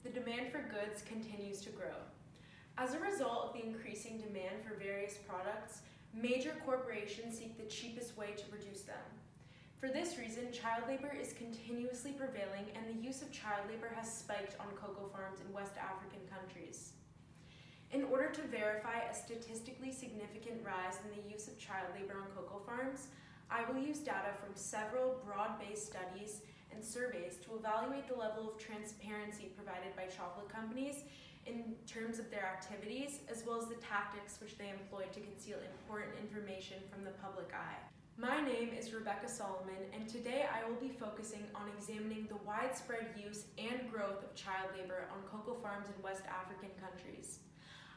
the demand for goods continues to grow. As a result of the increasing demand for various products, major corporations seek the cheapest way to produce them. For this reason, child labor is continuously prevailing, and the use of child labor has spiked on cocoa farms in West African countries. In order to verify a statistically significant rise in the use of child labor on cocoa farms, I will use data from several broad-based studies and surveys to evaluate the level of transparency provided by chocolate companies in terms of their activities, as well as the tactics which they employ to conceal important information from the public eye. My name is Rebecca Solomon, and today I will be focusing on examining the widespread use and growth of child labor on cocoa farms in West African countries.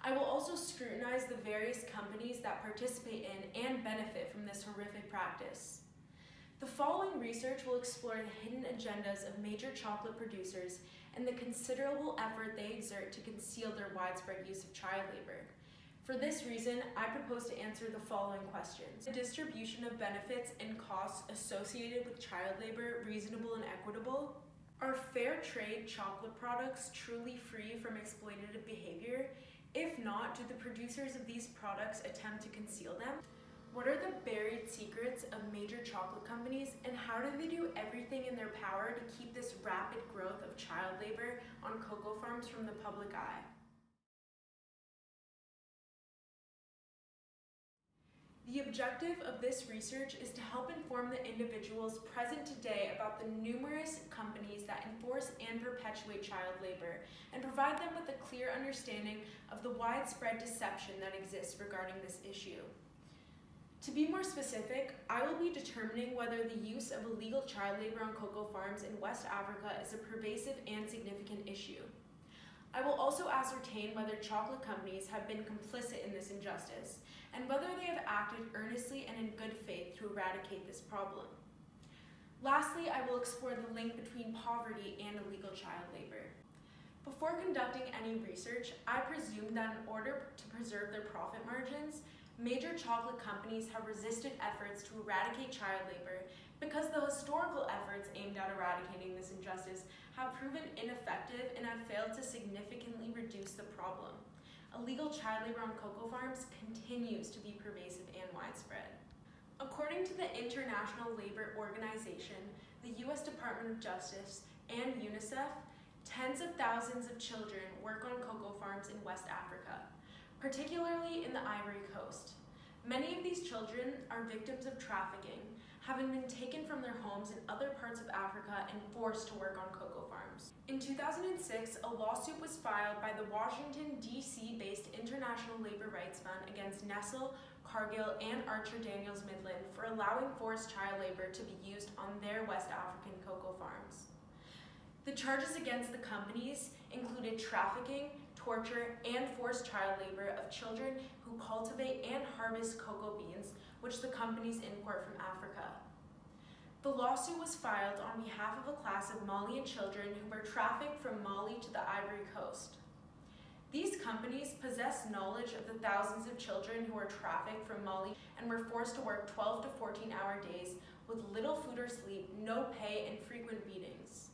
I will also scrutinize the various companies that participate in and benefit from this horrific practice. The following research will explore the hidden agendas of major chocolate producers and the considerable effort they exert to conceal their widespread use of child labor. For this reason, I propose to answer the following questions. The distribution of benefits and costs associated with child labor reasonable and equitable? Are fair trade chocolate products truly free from exploitative behavior? If not, do the producers of these products attempt to conceal them? What are the buried secrets of major chocolate companies, and how do they do everything in their power to keep this rapid growth of child labor on cocoa farms from the public eye? The objective of this research is to help inform the individuals present today about the numerous companies that enforce and perpetuate child labor, and provide them with a clear understanding of the widespread deception that exists regarding this issue. To be more specific, I will be determining whether the use of illegal child labor on cocoa farms in West Africa is a pervasive and significant issue. I will also ascertain whether chocolate companies have been complicit in this injustice, and whether they have acted earnestly and in good faith to eradicate this problem. Lastly, I will explore the link between poverty and illegal child labor. Before conducting any research, I presume that in order to preserve their profit margins, major chocolate companies have resisted efforts to eradicate child labor because the historical efforts aimed at eradicating this injustice have proven ineffective and have failed to significantly reduce the problem. Illegal child labor on cocoa farms continues to be pervasive and widespread. According to the International Labor Organization, the U.S. Department of Justice, and UNICEF, tens of thousands of children work on cocoa farms in West Africa, particularly in the Ivory Coast. Many of these children are victims of trafficking, having been taken from their homes in other parts of Africa and forced to work on cocoa farms. In 2006, a lawsuit was filed by the Washington, D.C.-based International Labor Rights Fund against Nestle, Cargill, and Archer Daniels Midland for allowing forced child labor to be used on their West African cocoa farms. The charges against the companies included trafficking, torture, and forced child labor of children who cultivate and harvest cocoa beans, which the companies import from Africa. The lawsuit was filed on behalf of a class of Malian children who were trafficked from Mali to the Ivory Coast. These companies possess knowledge of the thousands of children who were trafficked from Mali and were forced to work 12 to 14-hour days with little food or sleep, no pay, and frequent beatings.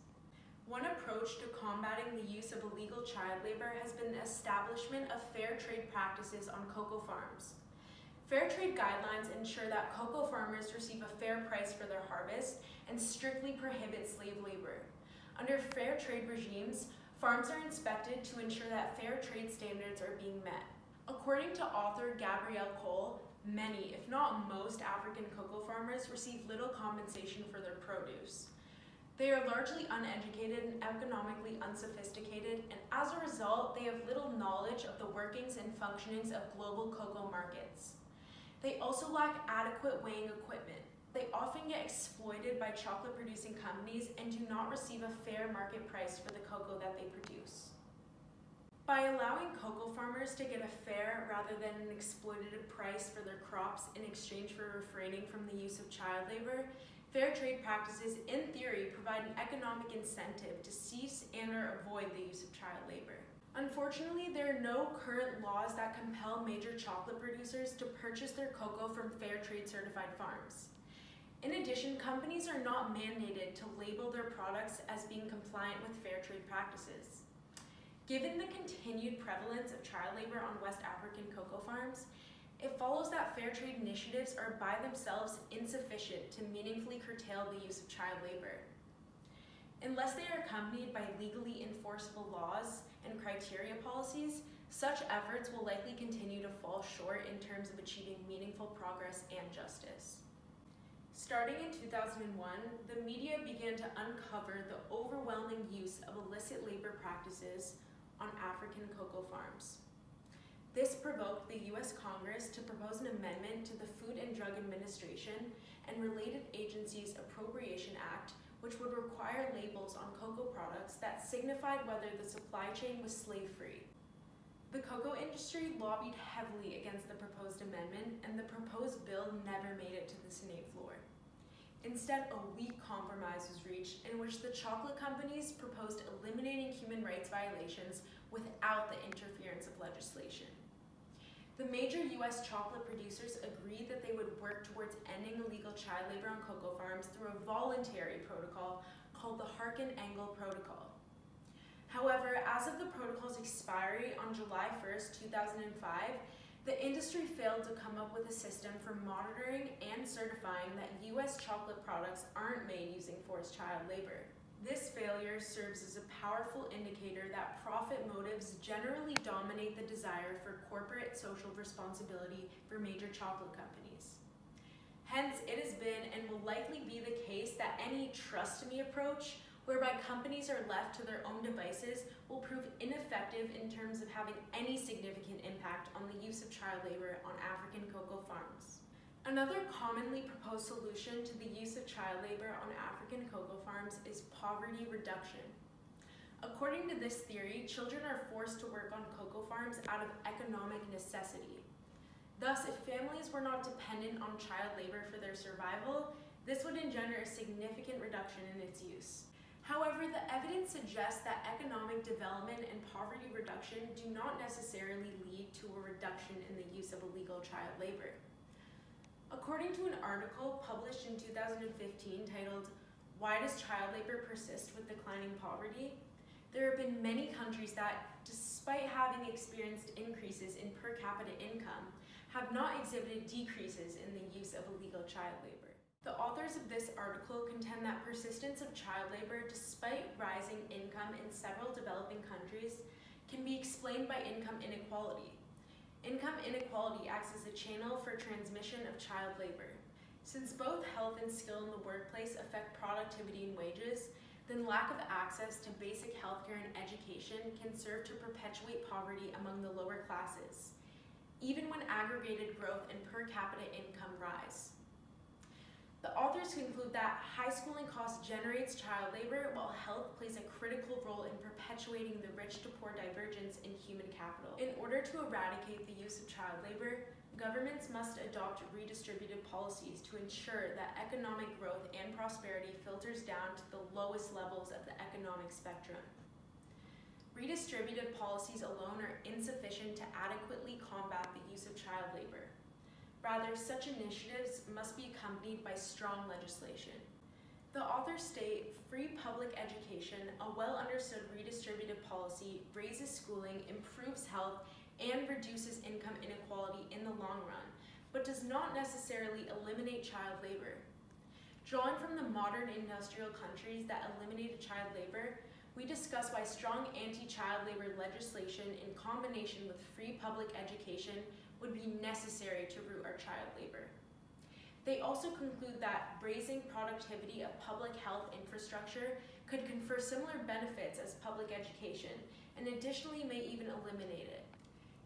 One approach to combating the use of illegal child labor has been the establishment of fair trade practices on cocoa farms. Fair trade guidelines ensure that cocoa farmers receive a fair price for their harvest and strictly prohibit slave labor. Under fair trade regimes, farms are inspected to ensure that fair trade standards are being met. According to author Gabrielle Cole, many, if not most, African cocoa farmers receive little compensation for their produce. They are largely uneducated and economically unsophisticated, and as a result, they have little knowledge of the workings and functionings of global cocoa markets. They also lack adequate weighing equipment. They often get exploited by chocolate-producing companies and do not receive a fair market price for the cocoa that they produce. By allowing cocoa farmers to get a fair rather than an exploitative price for their crops in exchange for refraining from the use of child labor, fair trade practices, in theory, provide an economic incentive to cease and/or avoid the use of child labor. Unfortunately, there are no current laws that compel major chocolate producers to purchase their cocoa from fair trade certified farms. In addition, companies are not mandated to label their products as being compliant with fair trade practices. Given the continued prevalence of child labor on West African cocoa farms, it follows that fair trade initiatives are by themselves insufficient to meaningfully curtail the use of child labor. Unless they are accompanied by legally enforceable laws and criteria policies, such efforts will likely continue to fall short in terms of achieving meaningful progress and justice. Starting in 2001, the media began to uncover the overwhelming use of illicit labor practices on African cocoa farms. This provoked the U.S. Congress to propose an amendment to the Food and Drug Administration and Related Agencies Appropriation Act, which would require labels on cocoa products that signified whether the supply chain was slave-free. The cocoa industry lobbied heavily against the proposed amendment, and the proposed bill never made it to the Senate floor. Instead, a weak compromise was reached in which the chocolate companies proposed eliminating human rights violations without the interference of legislation. The major U.S. chocolate producers agreed that they would work towards ending illegal child labor on cocoa farms through a voluntary protocol called the Harkin-Engel Protocol. However, as of the protocol's expiry on July 1st, 2005, the industry failed to come up with a system for monitoring and certifying that U.S. chocolate products aren't made using forced child labor. This failure serves as a powerful indicator that profit motives generally dominate the desire for corporate social responsibility for major chocolate companies. Hence, it has been and will likely be the case that any trust me approach, whereby companies are left to their own devices, will prove ineffective in terms of having any significant impact on the use of child labor on African cocoa farms. Another commonly proposed solution to the use of child labor on African cocoa farms is poverty reduction. According to this theory, children are forced to work on cocoa farms out of economic necessity. Thus, if families were not dependent on child labor for their survival, this would engender a significant reduction in its use. However, the evidence suggests that economic development and poverty reduction do not necessarily lead to a reduction in the use of illegal child labor. According to an article published in 2015 titled, "Why Does Child Labor Persist with Declining Poverty?" there have been many countries that, despite having experienced increases in per capita income, have not exhibited decreases in the use of illegal child labor. The authors of this article contend that persistence of child labor, despite rising income in several developing countries, can be explained by income inequality. Income inequality acts as a channel for transmission of child labor. Since both health and skill in the workplace affect productivity and wages, then lack of access to basic healthcare and education can serve to perpetuate poverty among the lower classes, even when aggregated growth and per capita income rise. The authors conclude that high schooling cost generates child labor, while health plays a critical role in perpetuating the rich to poor divergence in human capital. In order to eradicate the use of child labor, governments must adopt redistributive policies to ensure that economic growth and prosperity filters down to the lowest levels of the economic spectrum. Redistributive policies alone are insufficient to adequately combat the use of child labor. Rather, such initiatives must be accompanied by strong legislation. The authors state, free public education, a well-understood redistributive policy, raises schooling, improves health, and reduces income inequality in the long run, but does not necessarily eliminate child labor. Drawing from the modern industrial countries that eliminated child labor, we discuss why strong anti-child labor legislation in combination with free public education would be necessary to root our child labor. They also conclude that raising productivity of public health infrastructure could confer similar benefits as public education, and additionally may even eliminate it.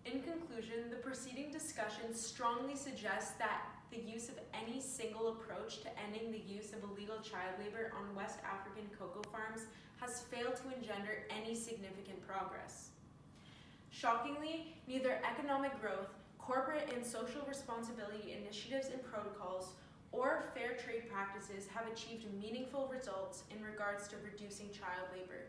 In conclusion, the preceding discussion strongly suggests that the use of any single approach to ending the use of illegal child labor on West African cocoa farms has failed to engender any significant progress. Shockingly, neither economic growth, corporate and social responsibility initiatives and protocols, or fair trade practices have achieved meaningful results in regards to reducing child labor.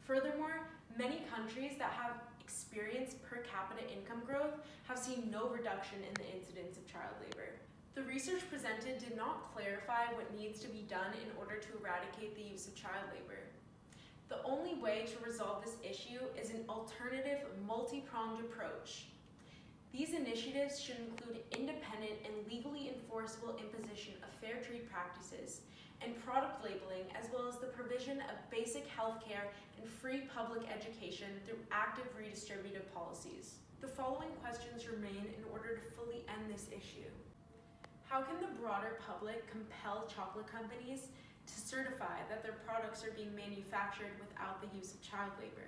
Furthermore, many countries that have experienced per capita income growth have seen no reduction in the incidence of child labor. The research presented did not clarify what needs to be done in order to eradicate the use of child labor. The only way to resolve this issue is an alternative, multi-pronged approach. These initiatives should include independent and legally enforceable imposition of fair trade practices and product labeling, as well as the provision of basic health care and free public education through active redistributive policies. The following questions remain in order to fully end this issue. How can the broader public compel chocolate companies to certify that their products are being manufactured without the use of child labor?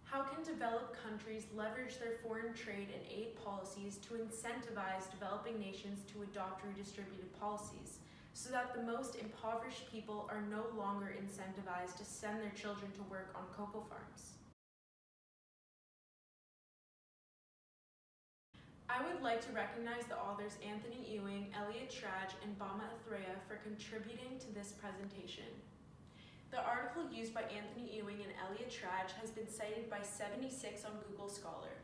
How can developed countries leverage their foreign trade and aid policies to incentivize developing nations to adopt redistributive policies so that the most impoverished people are no longer incentivized to send their children to work on cocoa farms? I would like to recognize the authors Anthony Ewing, Elliot Traj, and Bama Athreya for contributing to this presentation. The article used by Anthony Ewing and Elliot Traj has been cited by 76 on Google Scholar.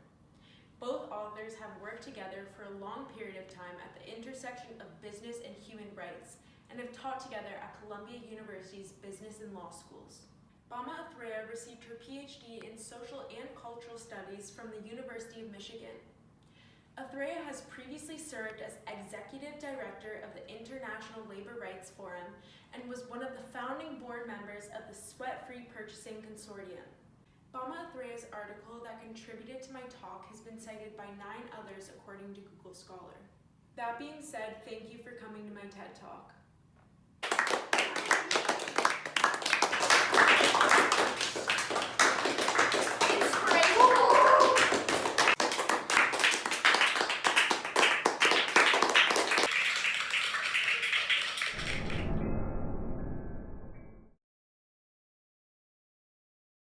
Both authors have worked together for a long period of time at the intersection of business and human rights and have taught together at Columbia University's business and law schools. Bama Athreya received her PhD in social and cultural studies from the University of Michigan. Athreya has previously served as Executive Director of the International Labor Rights Forum and was one of the founding board members of the Sweat-Free Purchasing Consortium. Bama Athreya's article that contributed to my talk has been cited by 9 others according to Google Scholar. That being said, thank you for coming to my TED Talk.